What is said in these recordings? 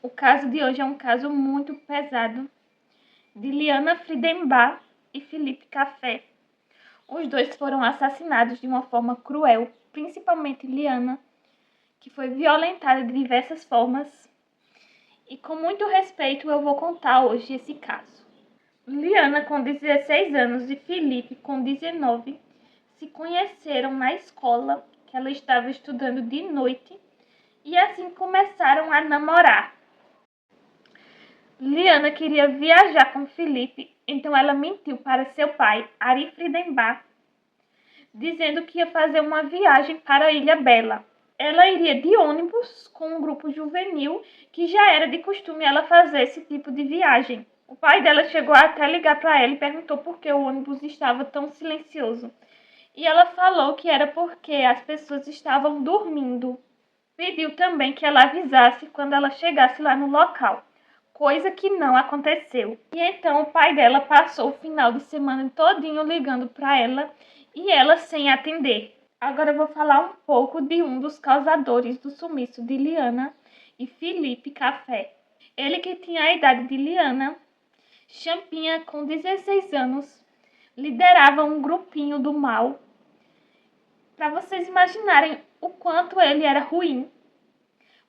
O caso de hoje é um caso muito pesado de Liana Friedenbach e Felipe Café. Os dois foram assassinados de uma forma cruel, principalmente Liana, que foi violentada de diversas formas. E com muito respeito eu vou contar hoje esse caso. Liana, com 16 anos, e Felipe, com 19, se conheceram na escola que ela estava estudando de noite e assim começaram a namorar. Liana queria viajar com Felipe, então ela mentiu para seu pai, Ari Friedenbach, dizendo que ia fazer uma viagem para a Ilha Bela. Ela iria de ônibus com um grupo juvenil, que já era de costume ela fazer esse tipo de viagem. O pai dela chegou até ligar para ela e perguntou por que o ônibus estava tão silencioso. E ela falou que era porque as pessoas estavam dormindo. Pediu também que ela avisasse quando ela chegasse lá no local, coisa que não aconteceu. E então o pai dela passou o final de semana todinho ligando para ela e ela sem atender. Agora eu vou falar um pouco de um dos causadores do sumiço de Liana e Felipe Café. Ele, que tinha a idade de Liana, Champinha, com 16 anos, liderava um grupinho do mal. Para vocês imaginarem o quanto ele era ruim,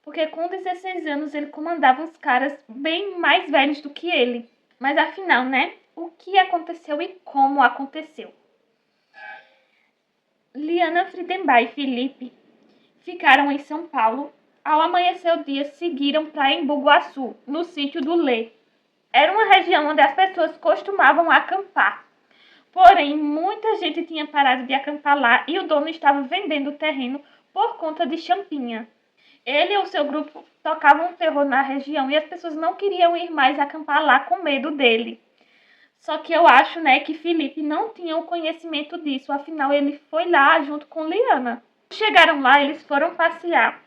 porque com 16 anos ele comandava uns caras bem mais velhos do que ele. Mas afinal, né? O que aconteceu e como aconteceu? Liana Friedenbach e Felipe ficaram em São Paulo. Ao amanhecer o dia, seguiram para Embu-Guaçu, no sítio do Lê. Era uma região onde as pessoas costumavam acampar. Porém, muita gente tinha parado de acampar lá e o dono estava vendendo o terreno por conta de Champinha. Ele e o seu grupo tocavam terror na região e as pessoas não queriam ir mais acampar lá com medo dele. Só que eu acho, né, que Felipe não tinha o conhecimento disso, afinal ele foi lá junto com Liana. Chegaram lá, eles foram passear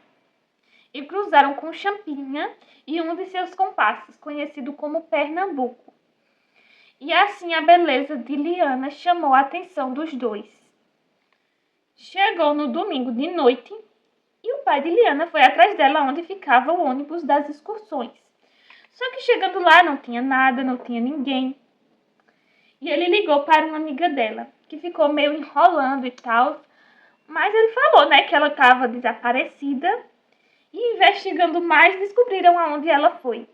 e cruzaram com Champinha e um de seus comparsas, conhecido como Pernambuco. E assim a beleza de Liana chamou a atenção dos dois. Chegou no domingo de noite e o pai de Liana foi atrás dela onde ficava o ônibus das excursões. Só que chegando lá não tinha nada, não tinha ninguém. E ele ligou para uma amiga dela, que ficou meio enrolando e tal. Mas ele falou, né, que ela estava desaparecida. E investigando mais, descobriram aonde ela foi.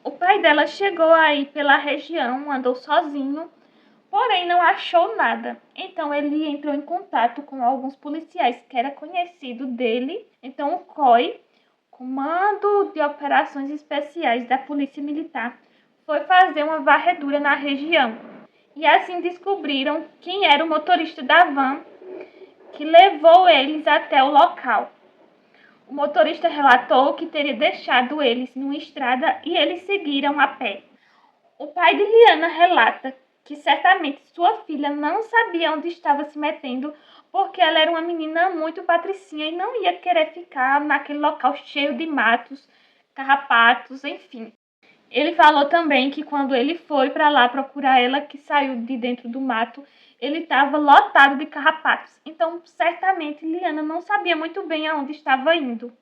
O pai dela chegou aí pela região, andou sozinho, porém não achou nada. Então ele entrou em contato com alguns policiais que era conhecido dele. Então o COI, Comando de Operações Especiais da Polícia Militar, foi fazer uma varredura na região. E assim descobriram quem era o motorista da van que levou eles até o local. O motorista relatou que teria deixado eles numa estrada e eles seguiram a pé. O pai de Liana relata que certamente sua filha não sabia onde estava se metendo, porque ela era uma menina muito patricinha e não ia querer ficar naquele local cheio de matos, carrapatos, enfim. Ele falou também que quando ele foi para lá procurar ela, que saiu de dentro do mato, ele estava lotado de carrapatos. Então, certamente, Liana não sabia muito bem aonde estava indo.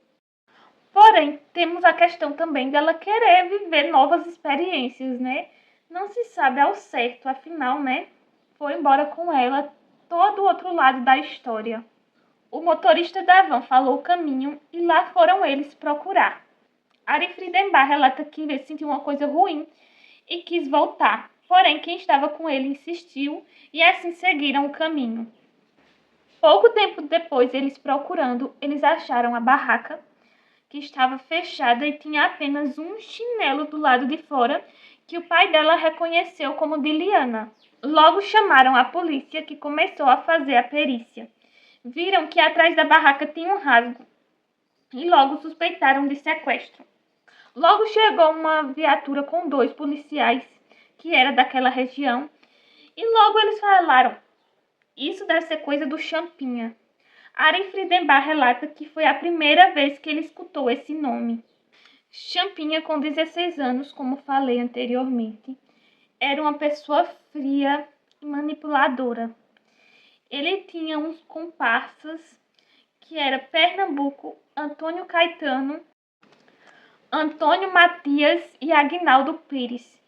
Porém, temos a questão também dela querer viver novas experiências, né? Não se sabe ao certo, afinal, né? Foi embora com ela todo o outro lado da história. O motorista da van falou o caminho e lá foram eles procurar. Ari Friedenbach relata que ele sentiu uma coisa ruim e quis voltar. Porém, quem estava com ele insistiu e assim seguiram o caminho. Pouco tempo depois, eles procurando, eles acharam a barraca que estava fechada e tinha apenas um chinelo do lado de fora, que o pai dela reconheceu como de Liana. Logo chamaram a polícia, que começou a fazer a perícia. Viram que atrás da barraca tinha um rasgo e logo suspeitaram de sequestro. Logo chegou uma viatura com 2 policiais, que era daquela região, e logo eles falaram: isso deve ser coisa do Champinha. Ari Friedenbach relata que foi a primeira vez que ele escutou esse nome. Champinha, com 16 anos, como falei anteriormente, era uma pessoa fria e manipuladora. Ele tinha uns comparsas que era Pernambuco, Antônio Caetano, Antônio Matias e Aguinaldo Pires.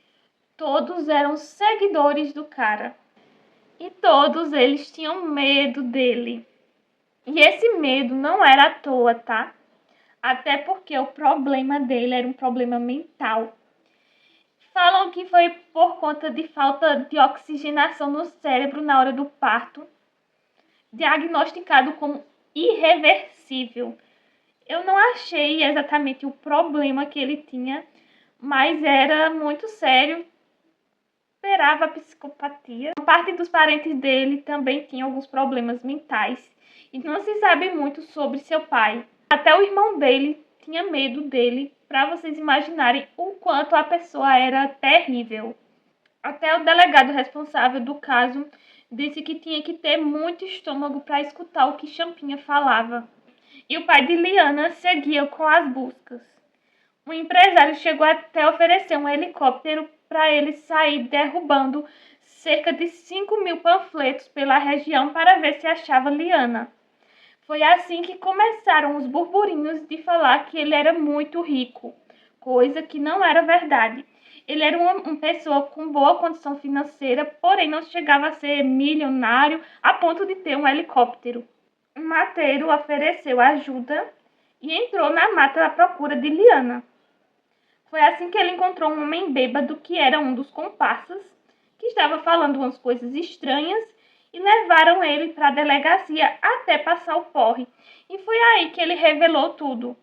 Todos eram seguidores do cara. E todos eles tinham medo dele. E esse medo não era à toa, tá? Até porque o problema dele era um problema mental. Falam que foi por conta de falta de oxigenação no cérebro na hora do parto, diagnosticado como irreversível. Eu não achei exatamente o problema que ele tinha, mas era muito sério. Esperava a psicopatia. Parte dos parentes dele também tinha alguns problemas mentais e não se sabe muito sobre seu pai. Até o irmão dele tinha medo dele, para vocês imaginarem o quanto a pessoa era terrível. Até o delegado responsável do caso disse que tinha que ter muito estômago para escutar o que Champinha falava. E o pai de Liana seguia com as buscas. O empresário chegou até a oferecer um helicóptero para ele sair derrubando cerca de 5.000 panfletos pela região para ver se achava Liana. Foi assim que começaram os burburinhos de falar que ele era muito rico, coisa que não era verdade. Ele era uma pessoa com boa condição financeira, porém não chegava a ser milionário a ponto de ter um helicóptero. O mateiro ofereceu ajuda e entrou na mata à procura de Liana. Foi assim que ele encontrou um homem bêbado que era um dos comparsas, que estava falando umas coisas estranhas, e levaram ele para a delegacia até passar o porre. E foi aí que ele revelou tudo.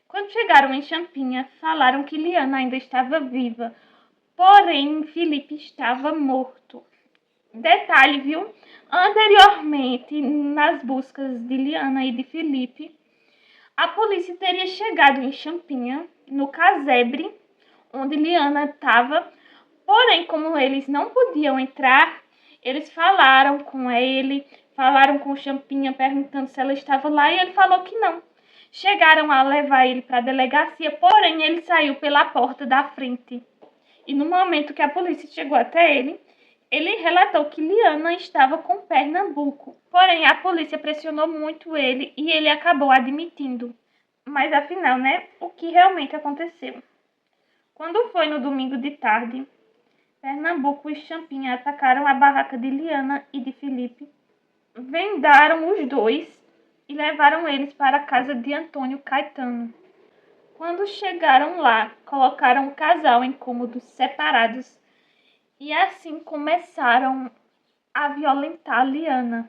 Quando chegaram em Champinha, falaram que Liana ainda estava viva, porém Felipe estava morto. Detalhe, viu? Anteriormente, nas buscas de Liana e de Felipe, a polícia teria chegado em Champinha, no casebre, onde Liana estava, porém, como eles não podiam entrar, eles falaram com ele, falaram com Champinha, perguntando se ela estava lá, e ele falou que não. Chegaram a levar ele para a delegacia, porém, ele saiu pela porta da frente. E no momento que a polícia chegou até ele relatou que Liana estava com Pernambuco. Porém, a polícia pressionou muito ele e ele acabou admitindo. Mas afinal, né, o que realmente aconteceu? Quando foi no domingo de tarde, Pernambuco e Champinha atacaram a barraca de Liana e de Felipe, vendaram os dois e levaram eles para a casa de Antônio Caetano. Quando chegaram lá, colocaram o casal em cômodos separados e assim começaram a violentar Liana.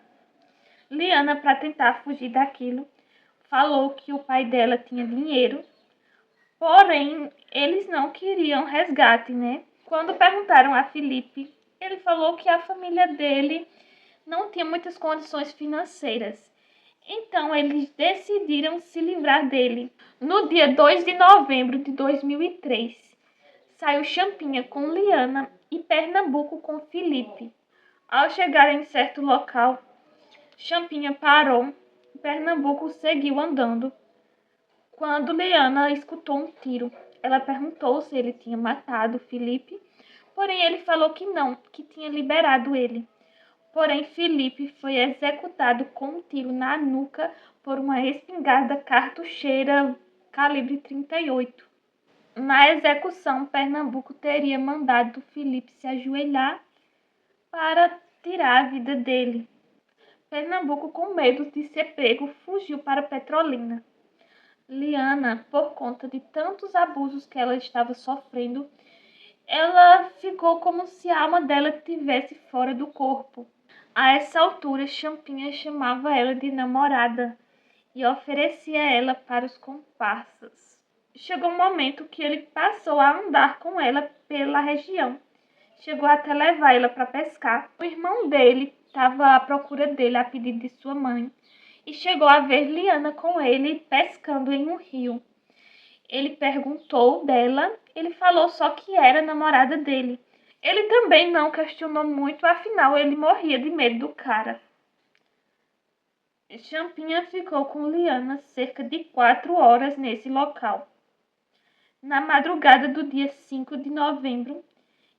Liana, para tentar fugir daquilo, falou que o pai dela tinha dinheiro, porém eles não queriam resgate, né? Quando perguntaram a Felipe, ele falou que a família dele não tinha muitas condições financeiras. Então eles decidiram se livrar dele. No dia 2 de novembro de 2003, saiu Champinha com Liana e Pernambuco com Felipe. Ao chegar em certo local, Champinha parou e Pernambuco seguiu andando. Quando Liana escutou um tiro, ela perguntou se ele tinha matado Felipe, porém ele falou que não, que tinha liberado ele. Porém, Felipe foi executado com um tiro na nuca por uma espingarda cartucheira calibre 38. Na execução, Pernambuco teria mandado Felipe se ajoelhar para tirar a vida dele. Pernambuco, com medo de ser pego, fugiu para Petrolina. Liana, por conta de tantos abusos que ela estava sofrendo, ela ficou como se a alma dela estivesse fora do corpo. A essa altura, Champinha chamava ela de namorada e oferecia ela para os comparsas. Chegou um momento que ele passou a andar com ela pela região. Chegou até levar ela para pescar. O irmão dele estava à procura dele a pedido de sua mãe e chegou a ver Liana com ele pescando em um rio. Ele perguntou dela, ele falou só que era namorada dele. Ele também não questionou muito, afinal ele morria de medo do cara. Champinha ficou com Liana cerca de 4 horas nesse local. Na madrugada do dia 5 de novembro,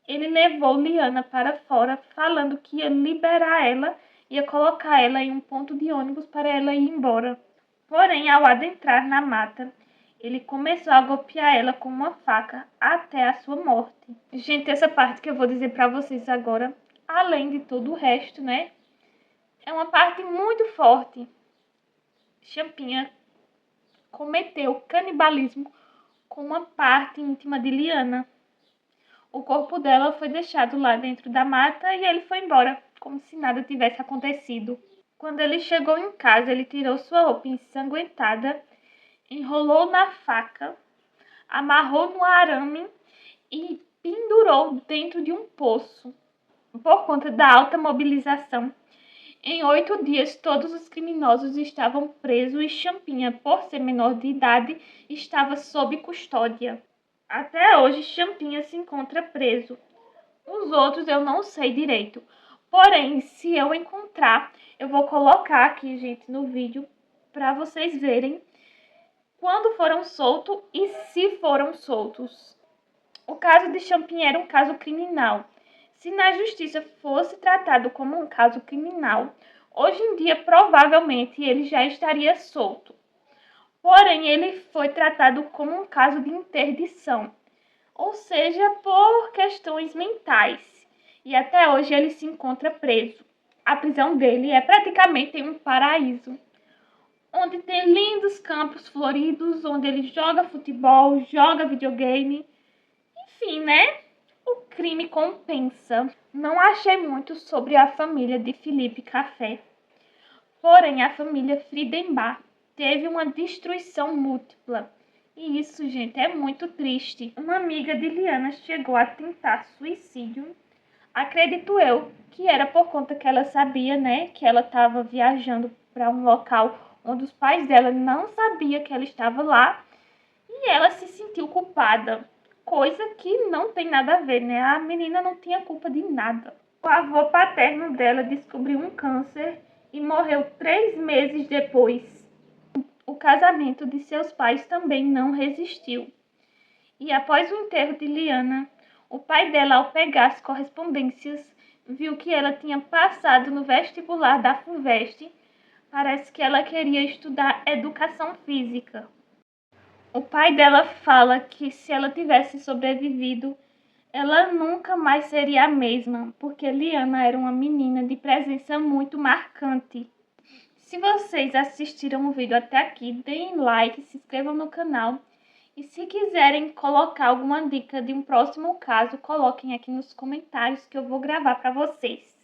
ele levou Liana para fora, falando que ia liberar ela, ia colocar ela em um ponto de ônibus para ela ir embora. Porém, ao adentrar na mata, Ele começou a golpear ela com uma faca até a sua morte. Gente, essa parte que eu vou dizer pra vocês agora, além de todo o resto, né? É uma parte muito forte. Champinha cometeu canibalismo com uma parte íntima de Liana. O corpo dela foi deixado lá dentro da mata e ele foi embora, como se nada tivesse acontecido. Quando ele chegou em casa, ele tirou sua roupa ensanguentada, enrolou na faca, amarrou no arame e pendurou dentro de um poço. Por conta da alta mobilização, em 8 dias todos os criminosos estavam presos e Champinha, por ser menor de idade, estava sob custódia. Até hoje, Champinha se encontra preso. Os outros eu não sei direito. Porém, se eu encontrar, eu vou colocar aqui, gente, no vídeo, para vocês verem quando foram soltos e se foram soltos. O caso de Champinha era um caso criminal. Se na justiça fosse tratado como um caso criminal, hoje em dia provavelmente ele já estaria solto. Porém, ele foi tratado como um caso de interdição, ou seja, por questões mentais. E até hoje ele se encontra preso. A prisão dele é praticamente um paraíso, onde tem lindos campos floridos, onde ele joga futebol, joga videogame. Enfim, né? O crime compensa. Não achei muito sobre a família de Felipe Café. Porém, a família Friedenbach teve uma destruição múltipla. E isso, gente, é muito triste. Uma amiga de Liana chegou a tentar suicídio. Acredito eu que era por conta que ela sabia, né, que ela estava viajando para um local onde os pais dela não sabiam que ela estava lá. E ela se sentiu culpada. Coisa que não tem nada a ver, né? A menina não tinha culpa de nada. O avô paterno dela descobriu um câncer e morreu 3 meses depois. O casamento de seus pais também não resistiu. E após o enterro de Liana, o pai dela, ao pegar as correspondências, viu que ela tinha passado no vestibular da FUVEST. Parece que ela queria estudar educação física. O pai dela fala que se ela tivesse sobrevivido, ela nunca mais seria a mesma, porque Liana era uma menina de presença muito marcante. Se vocês assistiram o vídeo até aqui, deem like, se inscrevam no canal. E se quiserem colocar alguma dica de um próximo caso, coloquem aqui nos comentários que eu vou gravar para vocês.